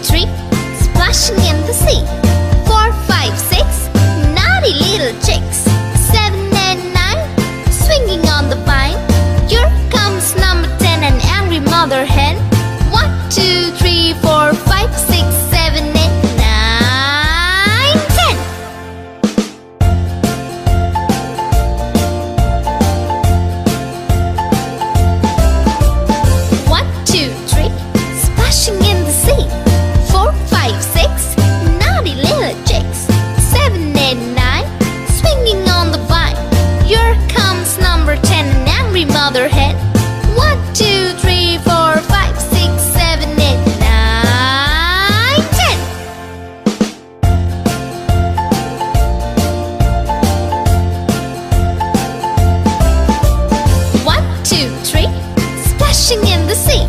three, splashing in the sea. 4, 5, 6, naughty little chicks. 7 and 9, swinging on the vine. Here comes number 10, an angry mother hen. 1, 2, 3, 4, 5, 6, 7, 8, 9, 10. 1, 2, 3, splashing in the sea. 4, 5, 6, naughty little chicks. 7, 8, 9, swinging on the vine. Here comes number 10, an angry mother hen. 1, 2, 3, 4, 5, 6, 7, 8, 9, 10. 1, 2, 3, splashing in the sea.